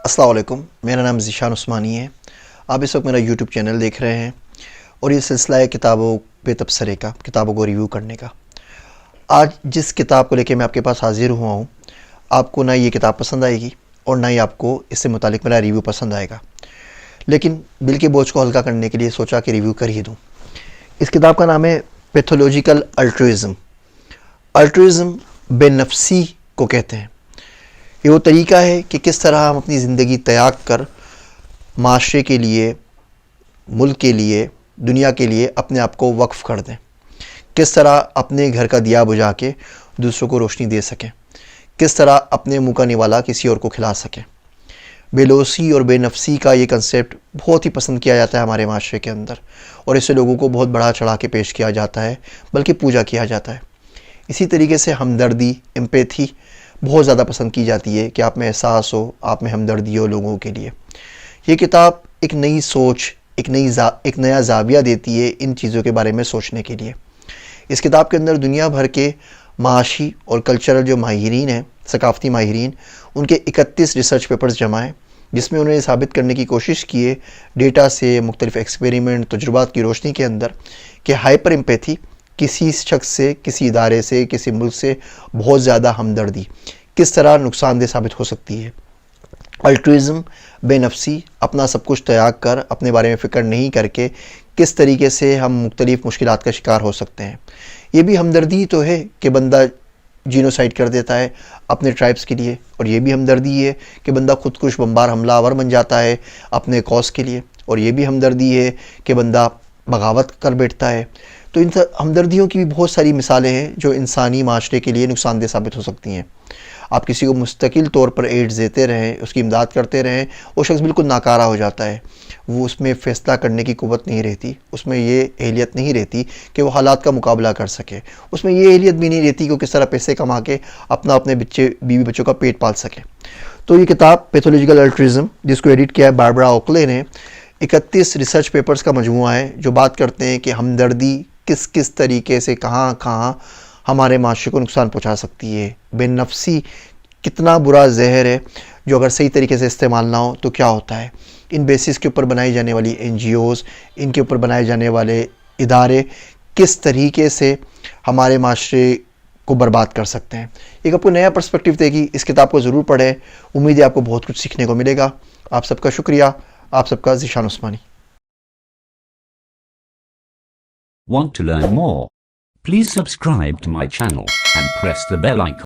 السلام علیکم، میرا نام ذیشان عثمانی ہے۔ آپ اس وقت میرا یوٹیوب چینل دیکھ رہے ہیں اور یہ سلسلہ ہے کتابوں پہ تبصرے کا، کتابوں کو ریویو کرنے کا۔ آج جس کتاب کو لے کے میں آپ کے پاس حاضر ہوا ہوں، آپ کو نہ یہ کتاب پسند آئے گی اور نہ ہی آپ کو اس سے متعلق میرا ریویو پسند آئے گا، لیکن دل کے بوجھ کو ہلکا کرنے کے لیے سوچا کہ ریویو کر ہی دوں۔ اس کتاب کا نام ہے پیتھولوجیکل الٹروازم۔ الٹروازم بے نفسی کو کہتے ہیں۔ یہ وہ طریقہ ہے کہ کس طرح ہم اپنی زندگی تیاگ کر معاشرے کے لیے، ملک کے لیے، دنیا کے لیے اپنے آپ کو وقف کر دیں، کس طرح اپنے گھر کا دیا بجھا کے دوسروں کو روشنی دے سکیں، کس طرح اپنے منہ کا نوالا کسی اور کو کھلا سکیں۔ بے لوثی اور بے نفسی کا یہ کنسیپٹ بہت ہی پسند کیا جاتا ہے ہمارے معاشرے کے اندر، اور اسے لوگوں کو بہت بڑھا چڑھا کے پیش کیا جاتا ہے، بلکہ پوجا کیا جاتا ہے۔ اسی طریقے سے ہمدردی، امپیتھی بہت زیادہ پسند کی جاتی ہے کہ آپ میں احساس ہو، آپ میں ہمدردی ہو لوگوں کے لیے۔ یہ کتاب ایک نئی سوچ، ایک نیا زاویہ دیتی ہے ان چیزوں کے بارے میں سوچنے کے لیے۔ اس کتاب کے اندر دنیا بھر کے معاشی اور کلچرل جو ماہرین ہیں، ثقافتی ماہرین، ان کے 31 ریسرچ پیپرز جمع ہیں، جس میں انہوں نے ثابت کرنے کی کوشش کی ہے ڈیٹا سے، مختلف ایکسپیریمنٹ، تجربات کی روشنی کے اندر، کہ ہائپر امپیتھی، کسی شخص سے، کسی ادارے سے، کسی ملک سے بہت زیادہ ہمدردی کس طرح نقصان دہ ثابت ہو سکتی ہے۔ الٹروازم، بے نفسی، اپنا سب کچھ تیاگ کر، اپنے بارے میں فکر نہیں کر کے کس طریقے سے ہم مختلف مشکلات کا شکار ہو سکتے ہیں۔ یہ بھی ہمدردی تو ہے کہ بندہ جینوسائیڈ کر دیتا ہے اپنے ٹرائبس کے لیے، اور یہ بھی ہمدردی ہے کہ بندہ خودکش بمبار حملہ آور بن جاتا ہے اپنے کاز کے لیے، اور یہ بھی ہمدردی ہے کہ بندہ بغاوت کر بیٹھتا ہے۔ تو ان ہمدردیوں کی بھی بہت ساری مثالیں ہیں جو انسانی معاشرے کے لیے نقصان دہ ثابت ہو سکتی ہیں۔ آپ کسی کو مستقل طور پر ایڈز دیتے رہیں، اس کی امداد کرتے رہیں، وہ شخص بالکل ناکارہ ہو جاتا ہے۔ وہ اس میں فیصلہ کرنے کی قوت نہیں رہتی، اس میں یہ اہلیت نہیں رہتی کہ وہ حالات کا مقابلہ کر سکے، اس میں یہ اہلیت بھی نہیں رہتی کہ وہ کس طرح پیسے کما کے اپنے بیوی بچوں کا پیٹ پال سکے۔ تو یہ کتاب پیتھولوجیکل الٹروازم، جس کو ایڈٹ کیا ہے باربرا اوکلے نے، 31 ریسرچ پیپرز کا مجموعہ ہے جو بات کرتے ہیں کہ ہمدردی کس طریقے سے کہاں ہمارے معاشرے کو نقصان پہنچا سکتی ہے، بے نفسی کتنا برا زہر ہے جو اگر صحیح طریقے سے استعمال نہ ہو تو کیا ہوتا ہے۔ ان بیسس کے اوپر بنائی جانے والی NGOs، ان کے اوپر بنائے جانے والے ادارے کس طریقے سے ہمارے معاشرے کو برباد کر سکتے ہیں۔ ایک آپ کو نیا پرسپیکٹیو دے گی۔ اس کتاب کو ضرور پڑھیں، امید ہے آپ کو بہت کچھ سیکھنے کو ملے گا۔ آپ سب کا شکریہ، آپ سب کا Zeeshan Usmani. Want to learn more? Please subscribe to my channel and press the bell icon.